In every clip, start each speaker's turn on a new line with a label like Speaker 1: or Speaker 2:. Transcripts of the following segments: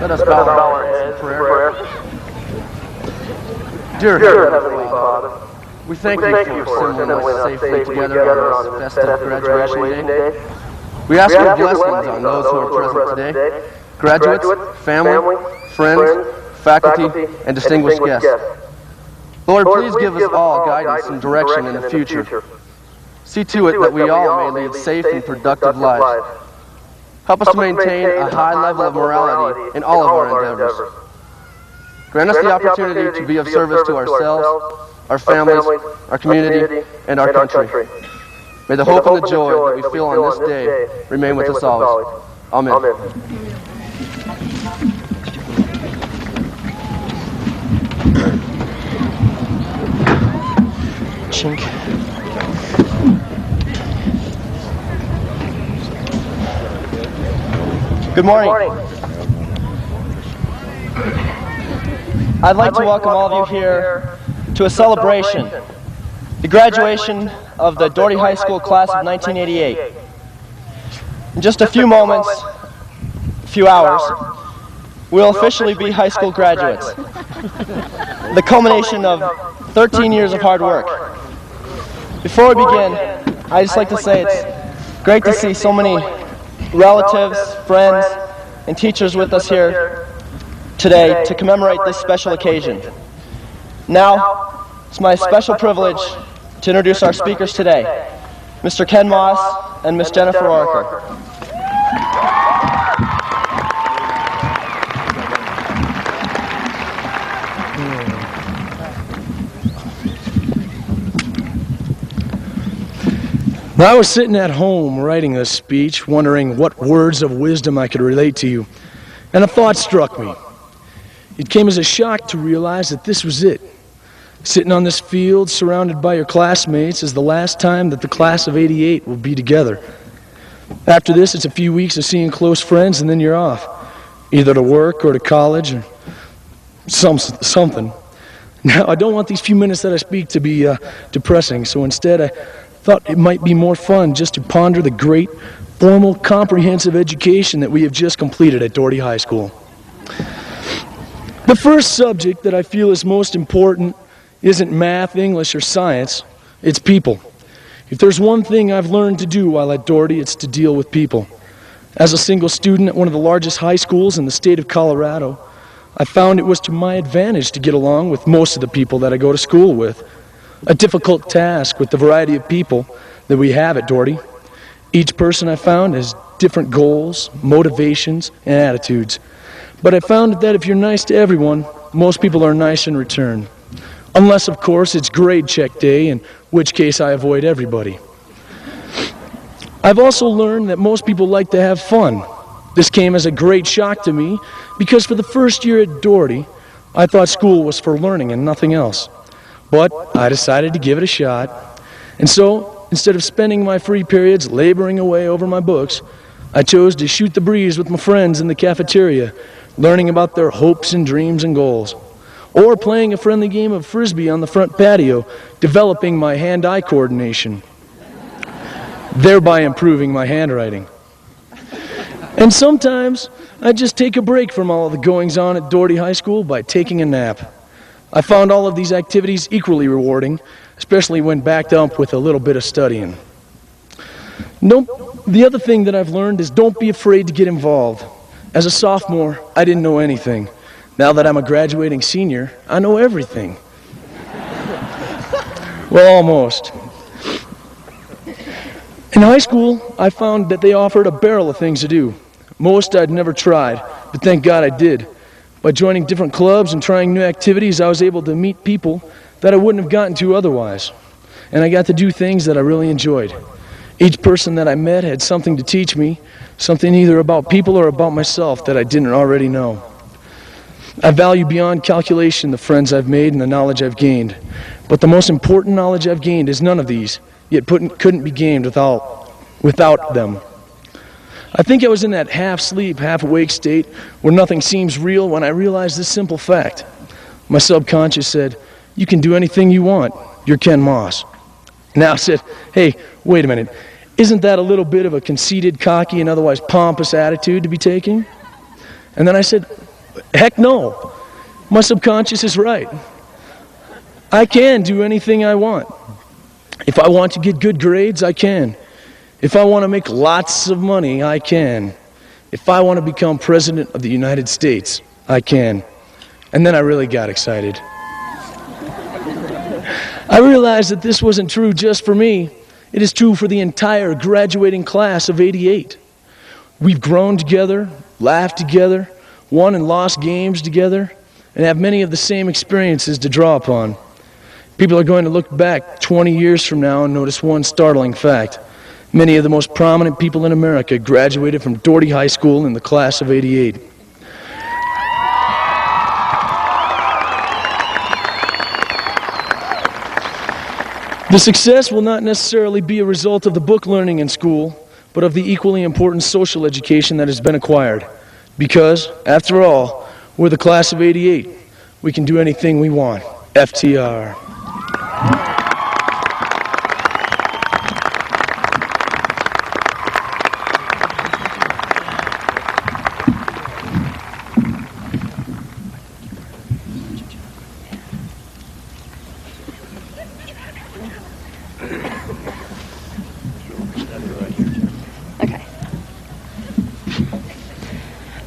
Speaker 1: Let us bow our heads in prayer. Dear Heavenly Father, we thank you for assembling us safely together on this festive graduation day. We ask your blessings on those who are present today, graduates, family, friends, faculty, and distinguished guests. Lord, please give us all guidance and direction in the future. See to it that we all may lead safe and productive lives. Help us to maintain a high level of morality in all of our endeavors. Grant us the opportunity to be of service to ourselves, our families, our community, and our country. May the hope and the joy that we feel on this day remain with us always. Amen.
Speaker 2: Chink. Good morning. I'd like to welcome all of you here to a celebration, the graduation of the Dougherty High School class of 1988. In just a few moments, a few hours, we'll officially be high school graduates. The culmination of 13 years of hard work. Before we begin, I'd just like to say it's great to see so many relatives, friends, and teachers with us here today to commemorate this special occasion. Now, it's my special privilege to introduce our speakers today, Mr. Ken Moss and Miss Jennifer Orker.
Speaker 3: I was sitting at home writing this speech, wondering what words of wisdom I could relate to you, and a thought struck me. It came as a shock to realize that this was it. Sitting on this field, surrounded by your classmates, is the last time that the class of '88 will be together. After this, it's a few weeks of seeing close friends, and then you're off, either to work or to college or something. Now, I don't want these few minutes that I speak to be depressing, so instead I thought it might be more fun just to ponder the great, formal, comprehensive education that we have just completed at Dougherty High School. The first subject that I feel is most important isn't math, English, or science, it's people. If there's one thing I've learned to do while at Dougherty, it's to deal with people. As a single student at one of the largest high schools in the state of Colorado, I found it was to my advantage to get along with most of the people that I go to school with. A difficult task with the variety of people that we have at Dougherty. Each person I found has different goals, motivations, and attitudes. But I found that if you're nice to everyone, most people are nice in return. Unless, of course, it's grade check day, in which case I avoid everybody. I've also learned that most people like to have fun. This came as a great shock to me because for the first year at Dougherty, I thought school was for learning and nothing else. But I decided to give it a shot. And so, instead of spending my free periods laboring away over my books, I chose to shoot the breeze with my friends in the cafeteria, learning about their hopes and dreams and goals. Or playing a friendly game of Frisbee on the front patio, developing my hand-eye coordination, thereby improving my handwriting. And sometimes, I just take a break from all of the goings-on at Dougherty High School by taking a nap. I found all of these activities equally rewarding, especially when backed up with a little bit of studying. The other thing that I've learned is don't be afraid to get involved. As a sophomore, I didn't know anything. Now that I'm a graduating senior, I know everything. Well, almost. In high school, I found that they offered a barrel of things to do. Most I'd never tried, but thank God I did. By joining different clubs and trying new activities, I was able to meet people that I wouldn't have gotten to otherwise. And I got to do things that I really enjoyed. Each person that I met had something to teach me, something either about people or about myself that I didn't already know. I value beyond calculation the friends I've made and the knowledge I've gained. But the most important knowledge I've gained is none of these, yet couldn't be gained without them. I think I was in that half-sleep, half-awake state where nothing seems real when I realized this simple fact. My subconscious said, "You can do anything you want. You're Ken Moss." Now I said, "Hey, wait a minute. Isn't that a little bit of a conceited, cocky, and otherwise pompous attitude to be taking?" And then I said, Heck no. My subconscious is right. I can do anything I want. If I want to get good grades, I can. If I want to make lots of money, I can. If I want to become President of the United States, I can. And then I really got excited. I realized that this wasn't true just for me. It is true for the entire graduating class of '88. We've grown together, laughed together, won and lost games together, and have many of the same experiences to draw upon. People are going to look back 20 years from now and notice one startling fact. Many of the most prominent people in America graduated from Doherty High School in the class of '88. The success will not necessarily be a result of the book learning in school, but of the equally important social education that has been acquired. Because, after all, we're the class of '88. We can do anything we want. FTR.
Speaker 4: Okay.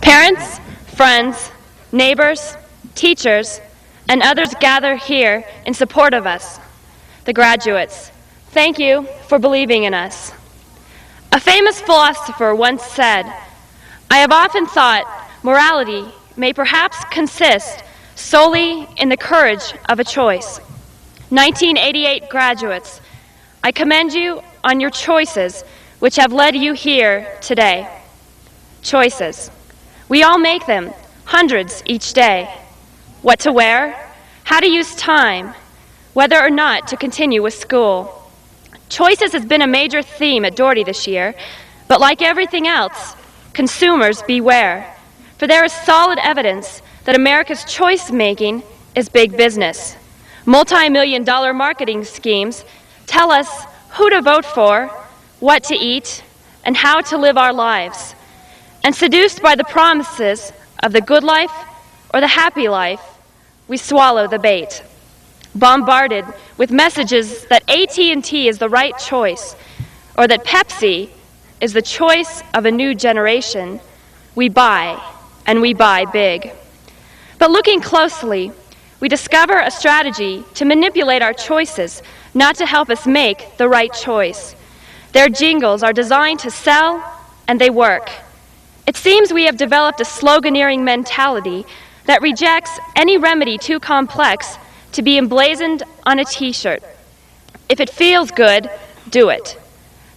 Speaker 4: Parents, friends, neighbors, teachers, and others gather here in support of us, the graduates. Thank you for believing in us. A famous philosopher once said, "I have often thought morality may perhaps consist solely in the courage of a choice." 1988 graduates, I commend you on your choices which have led you here today. Choices. We all make them, hundreds each day. What to wear, how to use time, whether or not to continue with school. Choices has been a major theme at Doherty this year, but like everything else, consumers beware. For there is solid evidence that America's choice-making is big business. Multi-million-dollar marketing schemes tell us who to vote for, what to eat, and how to live our lives. And seduced by the promises of the good life or the happy life, we swallow the bait. Bombarded with messages that AT&T is the right choice, or that Pepsi is the choice of a new generation, we buy, and we buy big. But looking closely, we discover a strategy to manipulate our choices, not to help us make the right choice. Their jingles are designed to sell, and they work. It seems we have developed a sloganeering mentality that rejects any remedy too complex to be emblazoned on a t-shirt. If it feels good, do it.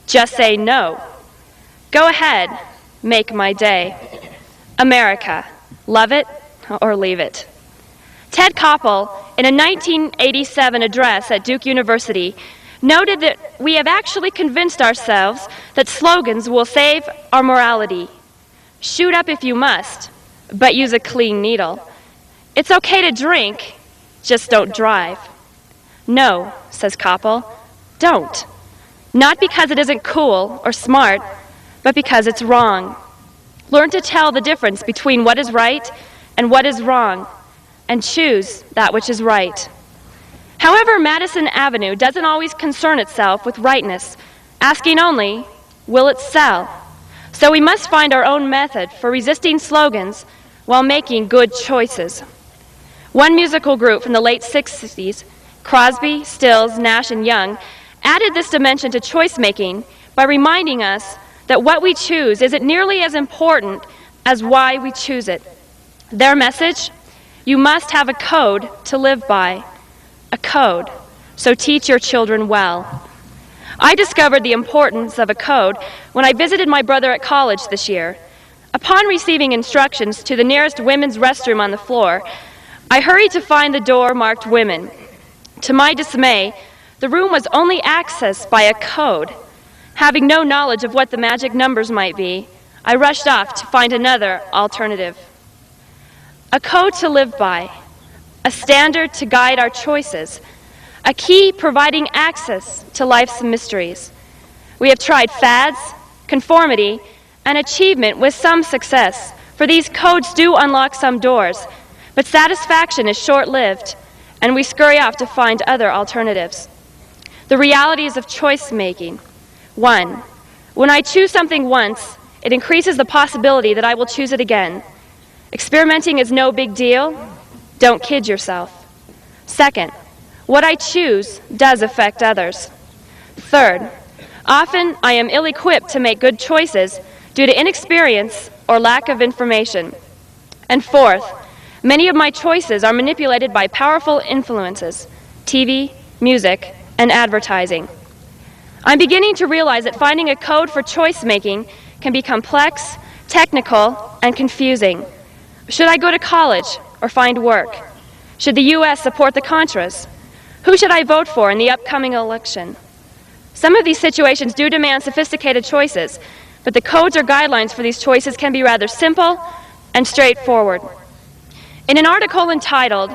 Speaker 4: Just say no. Go ahead, make my day. America, love it or leave it. Ted Koppel, in a 1987 address at Duke University, noted that we have actually convinced ourselves that slogans will save our morality. Shoot up if you must, but use a clean needle. It's okay to drink, just don't drive. No, says Koppel, don't. Not because it isn't cool or smart, but because it's wrong. Learn to tell the difference between what is right and what is wrong, and choose that which is right. However, Madison Avenue doesn't always concern itself with rightness, asking only, will it sell? So we must find our own method for resisting slogans while making good choices. One musical group from the late 60s, Crosby, Stills, Nash, and Young, added this dimension to choice-making by reminding us that what we choose isn't nearly as important as why we choose it. Their message? You must have a code to live by. A code. So teach your children well. I discovered the importance of a code when I visited my brother at college this year. Upon receiving instructions to the nearest women's restroom on the floor, I hurried to find the door marked women. To my dismay, the room was only accessed by a code. Having no knowledge of what the magic numbers might be, I rushed off to find another alternative. A code to live by, a standard to guide our choices, a key providing access to life's mysteries. We have tried fads, conformity, and achievement with some success for these codes do unlock some doors, but satisfaction is short-lived, and we scurry off to find other alternatives. The realities of choice-making. 1. When I choose something once, it increases the possibility that I will choose it again. Experimenting is no big deal. Don't kid yourself. 2. What I choose does affect others. 3. Often I am ill-equipped to make good choices due to inexperience or lack of information. And 4, many of my choices are manipulated by powerful influences, TV, music, and advertising. I'm beginning to realize that finding a code for choice-making can be complex, technical, and confusing. Should I go to college or find work? Should the U.S. support the Contras? Who should I vote for in the upcoming election? Some of these situations do demand sophisticated choices, but the codes or guidelines for these choices can be rather simple and straightforward. In an article entitled,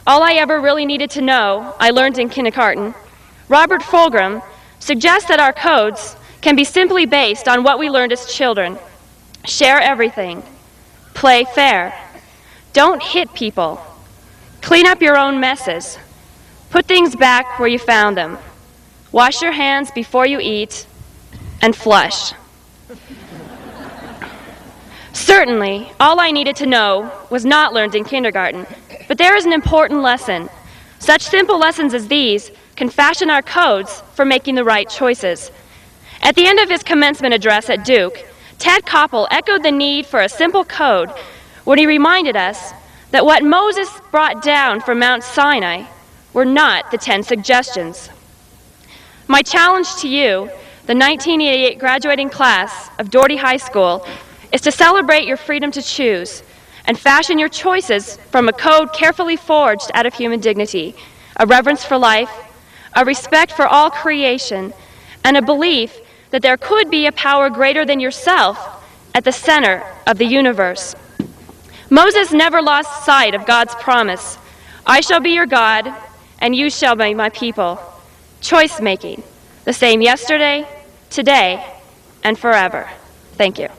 Speaker 4: "All I Ever Really Needed to Know, I Learned in Kindergarten," Robert Fulghum suggests that our codes can be simply based on what we learned as children. Share everything. Play fair. Don't hit people. Clean up your own messes. Put things back where you found them. Wash your hands before you eat. And flush. Certainly, all I needed to know was not learned in kindergarten, but there is an important lesson. Such simple lessons as these can fashion our codes for making the right choices. At the end of his commencement address at Duke, Ted Koppel echoed the need for a simple code when he reminded us that what Moses brought down from Mount Sinai were not the 10 suggestions. My challenge to you, the 1988 graduating class of Doherty High School, is to celebrate your freedom to choose and fashion your choices from a code carefully forged out of human dignity, a reverence for life, a respect for all creation, and a belief that there could be a power greater than yourself at the center of the universe. Moses never lost sight of God's promise, "I shall be your God, and you shall be my people." Choice-making, the same yesterday, today, and forever. Thank you.